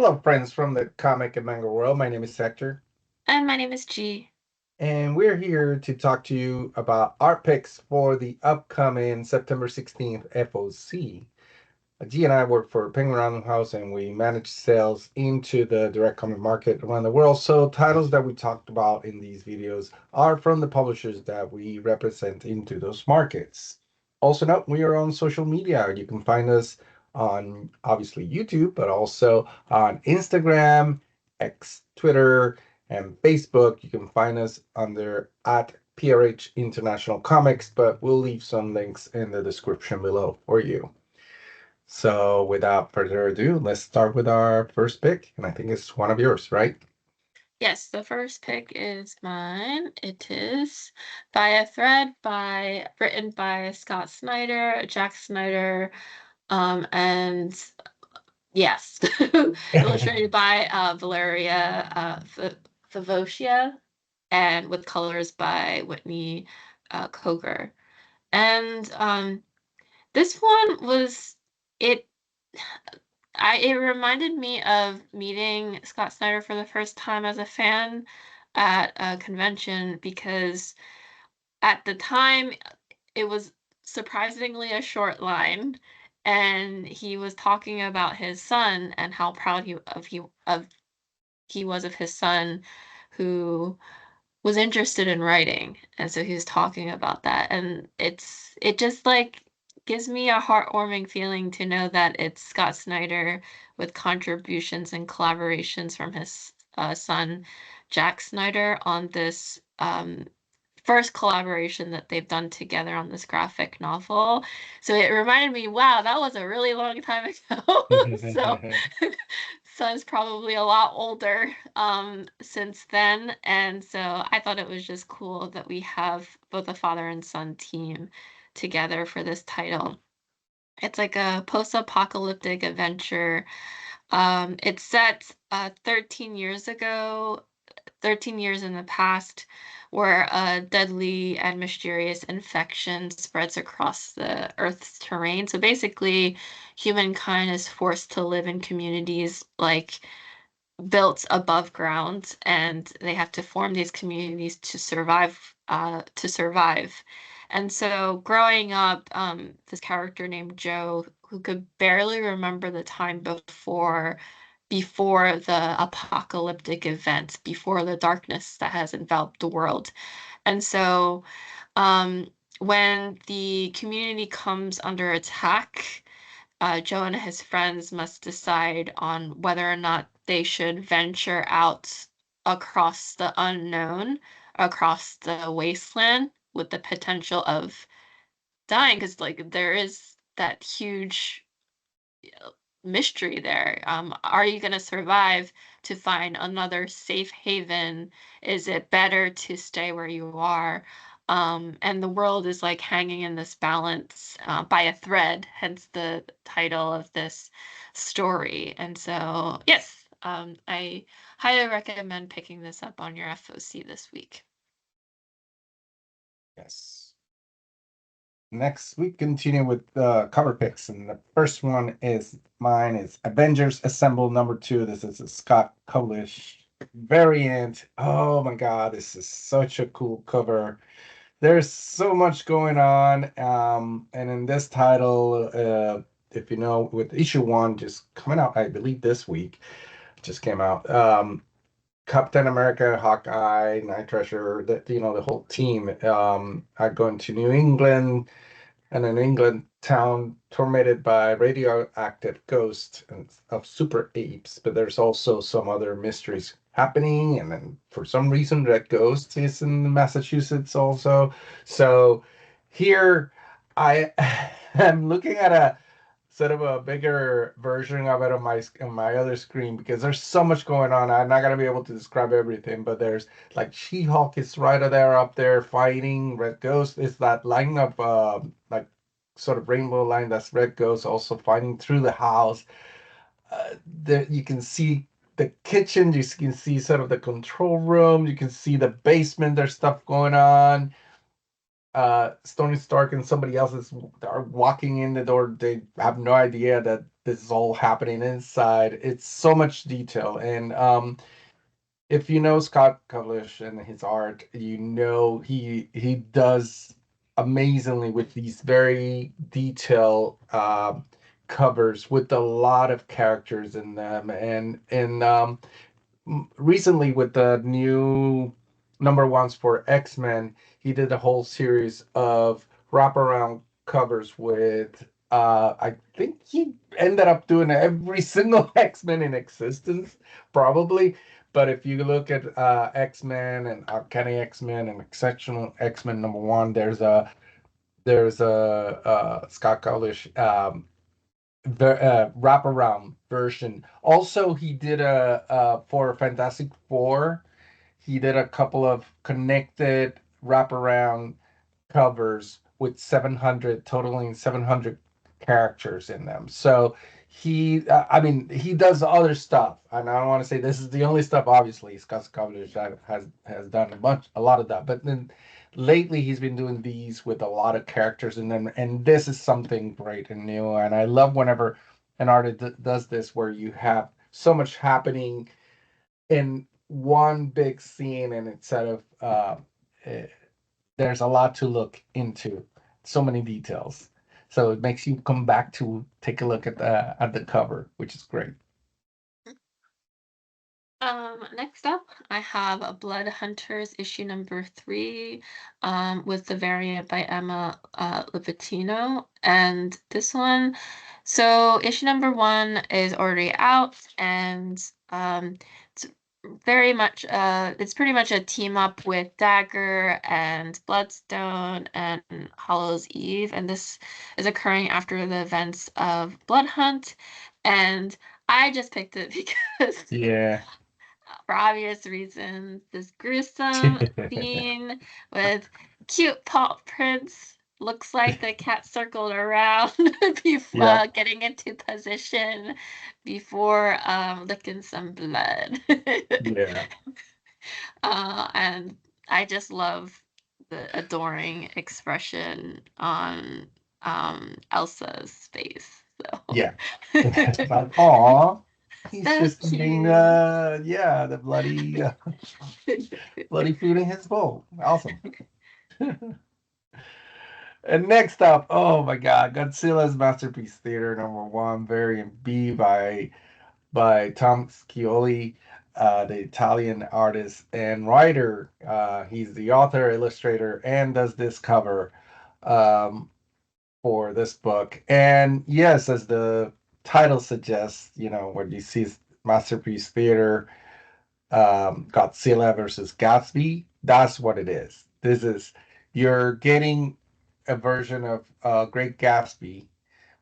Hello, friends from the comic and manga world. My name is Hector, And my name is G. and we're here to talk to you about art picks for the upcoming September 16th FOC. G and I work for Penguin Random House, and we manage sales into the direct comic market around the world. So, titles that we talked about in these videos are from the publishers that we represent into those markets. Also, note we are on social media. You can find us on obviously YouTube, but also on Instagram, X, Twitter, and Facebook. You can find us under at PRH International Comics, but we'll leave some links in the description below for you. So without further ado, let's start with our first pick, and I think it's one of yours, right? Yes, the first pick is mine. It is by a thread written by Scott Snyder, Jack Snyder, and yes, illustrated by Valeria Favocia, and with colors by Whitney Koger. And this one was it it reminded me of meeting Scott Snyder for the first time as a fan at a convention because at the time it was surprisingly a short line, and he was talking about his son and how proud he was of his son who was interested in writing. And so he was talking about that. And it just like gives me a heartwarming feeling to know that it's Scott Snyder with contributions and collaborations from his son, Jack Snyder, on this first collaboration that they've done together on this graphic novel. So it reminded me, wow, that was a really long time ago. So son's probably a lot older since then. And so I thought it was just cool that we have both a father and son team together for this title. It's like a post-apocalyptic adventure. It's set 13 years ago, 13 years in the past, where a deadly and mysterious infection spreads across the Earth's terrain. So basically, humankind is forced to live in communities like built above ground, and they have to form these communities to survive. To survive. And so, growing up, this character named Joe, who could barely remember the time before the apocalyptic events, before the darkness that has enveloped the world. And so, um, when the community comes under attack, Joe and his friends must decide on whether or not they should venture out across the unknown, across the wasteland, with the potential of dying, because like there is that huge mystery there. Are you going to survive to find another safe haven? Is it better to stay where you are? And the world is like hanging in this balance by a thread, hence the title of this story. And so, yes, I highly recommend picking this up on your FOC this week. Yes. Next, we continue with the cover picks, and the first one is mine is Avengers Assemble #2. This is a Scott Kolish variant. Oh my God, this is such a cool cover. There's so much going on, and in this title, if you know, with issue one just coming out, I believe this week, just came out. Captain America, Hawkeye, Night Treasure, the whole team are going to New England, and an England town tormented by radioactive ghosts and of super apes. But there's also some other mysteries happening, and then for some reason, Red Ghost is in Massachusetts also. So here, I am looking at a sort of a bigger version of it on my other screen because there's so much going on. I'm not gonna be able to describe everything, but there's like She-Hulk is right there up there fighting. Red Ghost is that line of like sort of rainbow line that's Red Ghost also fighting through the house. There you can see the kitchen, you can see sort of the control room, you can see the basement. There's stuff going on. Tony Stark and somebody else are walking in the door. They have no idea that this is all happening inside. It's so much detail. And if you know Scott Covlish and his art, you know he does amazingly with these very detailed covers with a lot of characters in them. And recently with the new number ones for X-Men, he did a whole series of wraparound covers with I think he ended up doing every single X-Men in existence, probably. But if you look at X-Men and Uncanny X-Men and Exceptional X-Men number one, there's a Scott Colish the wraparound version. Also, he did a for Fantastic Four. He did a couple of connected wraparound covers with 700, totaling 700 characters in them. So I mean, he does other stuff, and I don't want to say this is the only stuff. Obviously, Scott Covers has done a lot of that, but then lately he's been doing these with a lot of characters in them, and this is something great and new. And I love whenever an artist does this, where you have so much happening in one big scene, and instead of eh, there's a lot to look into, so many details. So it makes you come back to take a look at the cover, which is great. Next up, I have a Blood Hunters issue number 3, with the variant by Emma Lipatino. And this one, so issue number 1 is already out, and it's it's pretty much a team up with Dagger and Bloodstone and Hollow's Eve, and this is occurring after the events of Blood Hunt. And I just picked it because Yeah. for obvious reasons, this gruesome scene with cute paw prints. Looks like the cat circled around before Yeah. getting into position before licking some blood. Yeah. And I just love the adoring expression on Elsa's face. So Yeah. It's like, aw, he's so just eating cute. the bloody food in his bowl. Awesome. And next up, oh my God, Godzilla's Masterpiece Theater number one, variant B by Tom Scioli, the Italian artist and writer. He's the author, illustrator, and does this cover um, for this book. And yes, as the title suggests, when you see Masterpiece Theater, Godzilla versus Gatsby, that's what it is. You're getting a version of Great Gatsby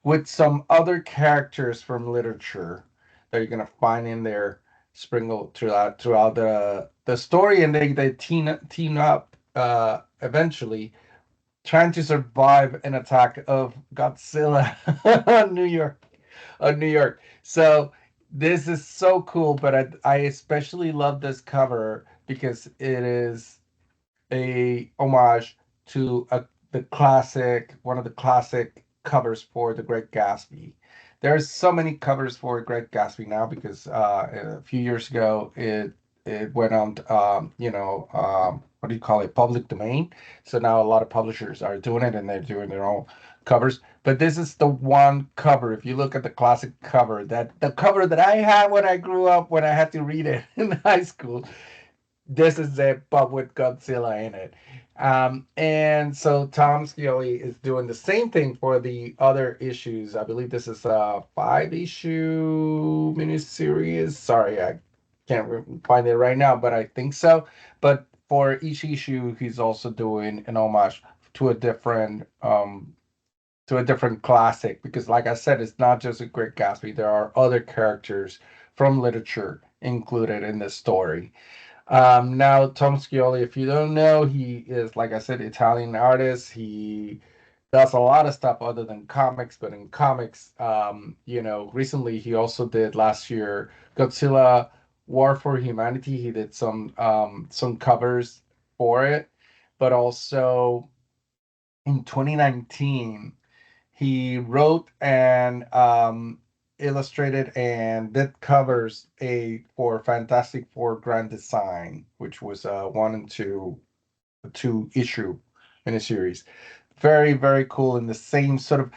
with some other characters from literature that you're gonna find in there sprinkled throughout the story, and they team up eventually, trying to survive an attack of Godzilla on New York. So this is so cool, but I especially love this cover because it is a homage to one of the classic covers for The Great Gatsby. There's so many covers for Great Gatsby now because a few years ago it went on, what do you call it, public domain. So now a lot of publishers are doing it and they're doing their own covers. But this is the one cover. If you look at the classic cover, that the cover that I had when I grew up, when I had to read it in high school, this is it, but with Godzilla in it. And so Tom Scioli is doing the same thing for the other issues. I believe this is a 5 issue miniseries. Sorry, I can't find it right now, but I think so. But for each issue, he's also doing an homage to a different classic, because like I said, it's not just a Great Gatsby. There are other characters from literature included in this story. Now, Tom Scioli, if you don't know, he is, like I said, Italian artist. He does a lot of stuff other than comics, but in comics, recently he also did last year Godzilla War for Humanity. He did some covers for it, but also in 2019 he wrote and illustrated, and that covers a for Fantastic Four Grand Design, which was one and two issue in a series. Very, very cool. In the same sort of,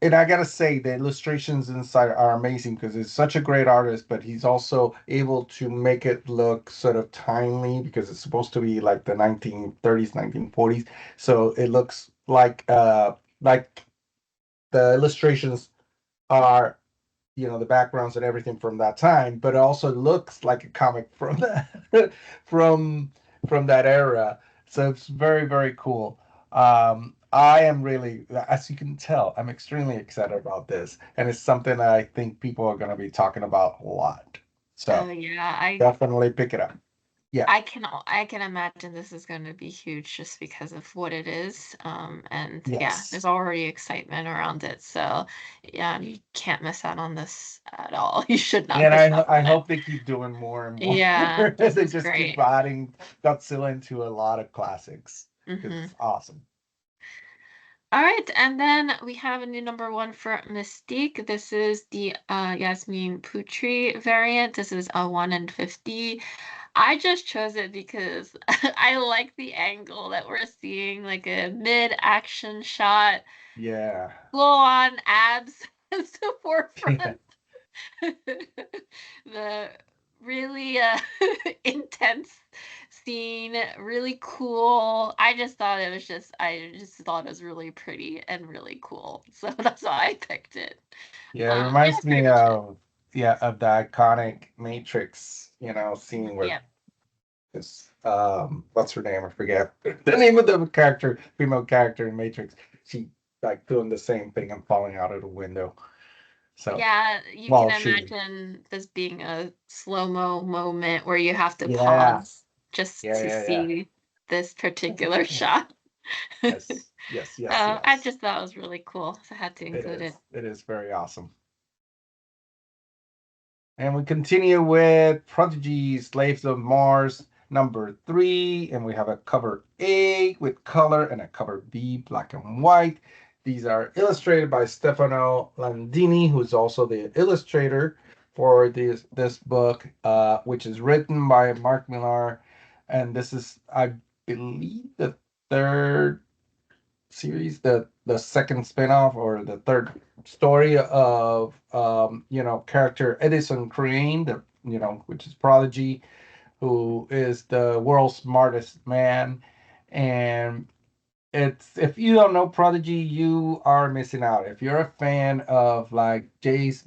and I gotta say, the illustrations inside are amazing because he's such a great artist, but he's also able to make it look sort of timely because it's supposed to be like the 1930s, 1940s. So it looks like the illustrations are, the backgrounds and everything from that time, but it also looks like a comic from that from from that era. So it's very, very cool. I am really, as you can tell, I'm extremely excited about this, and it's something that I think people are going to be talking about a lot. Oh So yeah, I definitely pick it up. Yeah. I can imagine this is going to be huge just because of what it is. And yeah, Yes. there's already excitement around it. So yeah, you can't miss out on this at all. You should not And miss out I on it. hope they keep doing more and more. Yeah, this They is just keep great. adding Godzilla into a lot of classics because Hmm. it's awesome. All right, and then we have a new number one for Mystique. This is the Yasmin Putri variant. This is a 1 in 50. I just chose it because I like the angle that we're seeing, like a mid-action shot, Yeah. full-on abs as the Yeah. forefront. The really intense scene, really cool. I just thought it was really pretty and really cool. So that's why I picked it. Yeah, it Yeah, reminds pretty me much it. of the iconic Matrix, scene where Yeah. this what's her name? I forget the name of the character, female character in Matrix. She like doing the same thing and falling out of the window. So Yeah, you can while shooting. imagine this being a slow-mo moment where you have to Yeah. pause just Yeah, to yeah, yeah. see this particular shot. Yes. Yes, yes, I yes. just thought it was really cool, so I had to It include it. is. It is very awesome. And we continue with Prodigy Slaves of Mars number 3. And we have a cover A with color and a cover B, black and white. These are illustrated by Stefano Landini, who's also the illustrator for this book, which is written by Mark Millar. And this is, I believe, the third series, the second spin-off or the third story of character Edison Crane, which is Prodigy, who is the world's smartest man. And it's, if you don't know Prodigy, you are missing out. If you're a fan of like James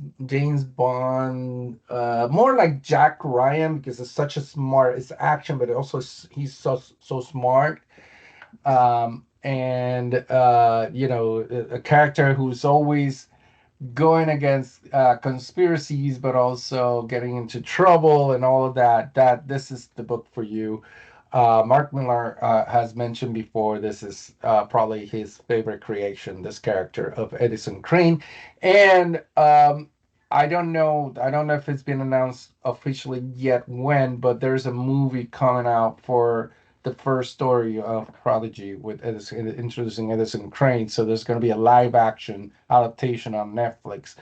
Bond, more like Jack Ryan, because it's such a smart, it's action, but also he's so smart. And a character who's always going against conspiracies, but also getting into trouble and all of that. That this is the book for you. Mark Millar has mentioned before, this is probably his favorite creation, this character of Edison Crane. And I don't know if it's been announced officially yet when, but there's a movie coming out for the first story of Prodigy with Edison, introducing Edison Crane. So there's going to be a live action adaptation on Netflix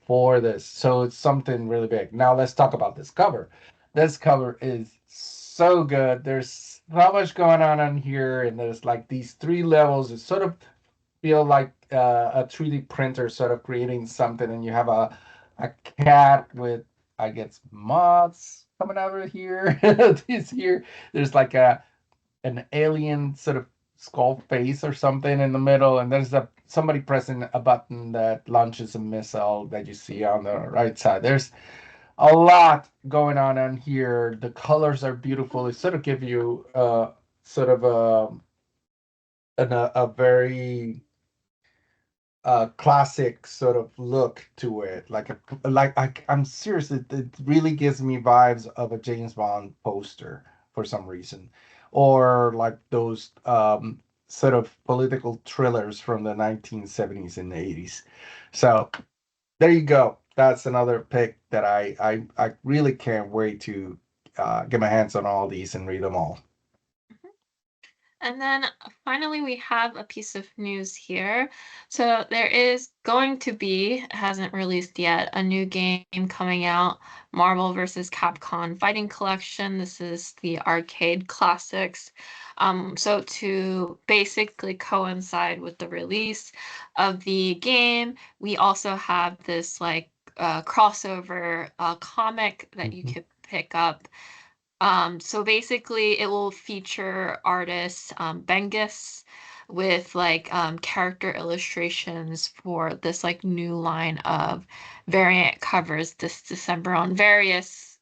for this. So it's something really big. Now let's talk about this cover. This cover is so good. There's so much going on here, and there's like these three levels. It sort of feel like a 3D printer sort of creating something, and you have a cat with, I guess, moths coming out of here. This here, there's like an alien sort of skull face or something in the middle, and there's a somebody pressing a button that launches a missile that you see on the right side. There's a lot going on here. The colors are beautiful. They sort of give you sort of a very classic sort of look to it. I'm serious. It really gives me vibes of a James Bond poster for some reason, or like those sort of political thrillers from the 1970s and 80s. So there you go. That's another pick that I really can't wait to get my hands on all these and read them all. And then finally, we have a piece of news here. So there is going to be, hasn't released yet, a new game coming out, Marvel vs. Capcom Fighting Collection. This is the arcade classics. So to basically coincide with the release of the game, we also have this like crossover comic that you Mhm. could pick up. So basically, it will feature artist Bengus with like character illustrations for this like new line of variant covers this December on various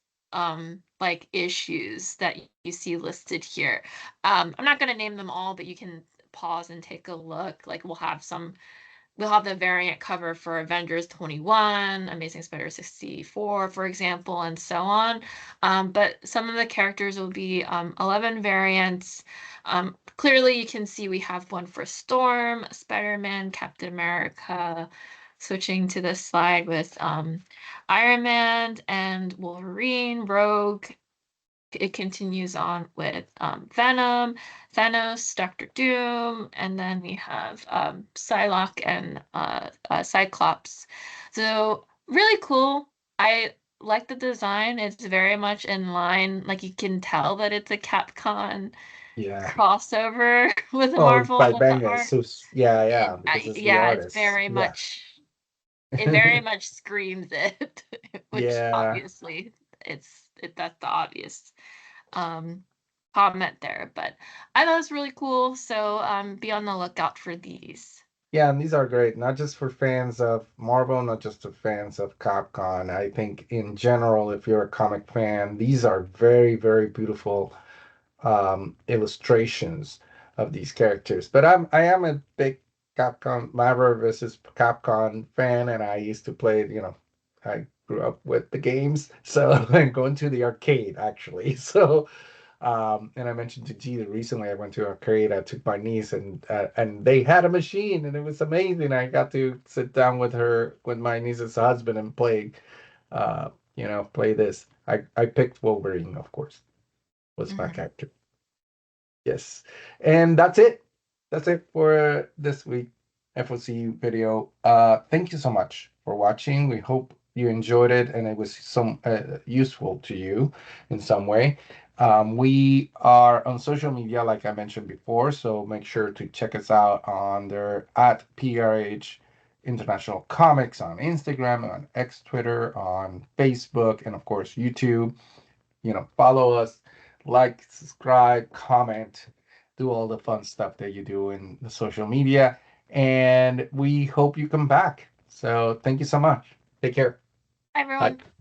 like issues that you see listed here. I'm not gonna name them all, but you can pause and take a look. Like we'll have the variant cover for Avengers 21, Amazing Spider 64, for example, and so on. But some of the characters will be 11 variants. Clearly, you can see we have one for Storm, Spider-Man, Captain America. Switching to this slide with Iron Man and Wolverine, Rogue, it continues on with Venom, Thanos, Doctor Doom, and then we have Psylocke and Cyclops. So really cool. I like the design. It's very much in line. Like you can tell that it's a Capcom Yeah. crossover with Oh, it's Marvel by with the Bangers. art. So yeah, yeah, because it's the Yeah, it's artist. Yeah. it very much screams it, which Yeah. obviously that's the obvious um comment there, but I thought it was really cool. So be on the lookout for these. Yeah, and these are great, not just for fans of Marvel, not just for fans of Capcom. I think in general, if you're a comic fan, these are very, very beautiful illustrations of these characters. But I am a big Capcom Marvel versus Capcom fan, and I used to play. I grew up with the games, so I'm going to the arcade actually. So and I mentioned to G that recently I went to an arcade. I took my niece and they had a machine and it was amazing. I got to sit down with her, with my niece's husband, and play this. I picked Wolverine, of course, was my Mhm. character. Yes. And that's it. That's it for this week FOC video. Thank you so much for watching. We hope you enjoyed it and it was some useful to you in some way. We are on social media, like I mentioned before, so make sure to check us out on there at PRH International Comics on Instagram, on X, Twitter, on Facebook, and of course YouTube. Follow us, like, subscribe, comment, do all the fun stuff that you do in the social media. And we hope you come back. So thank you so much. Take care. Hi, Bye. everyone.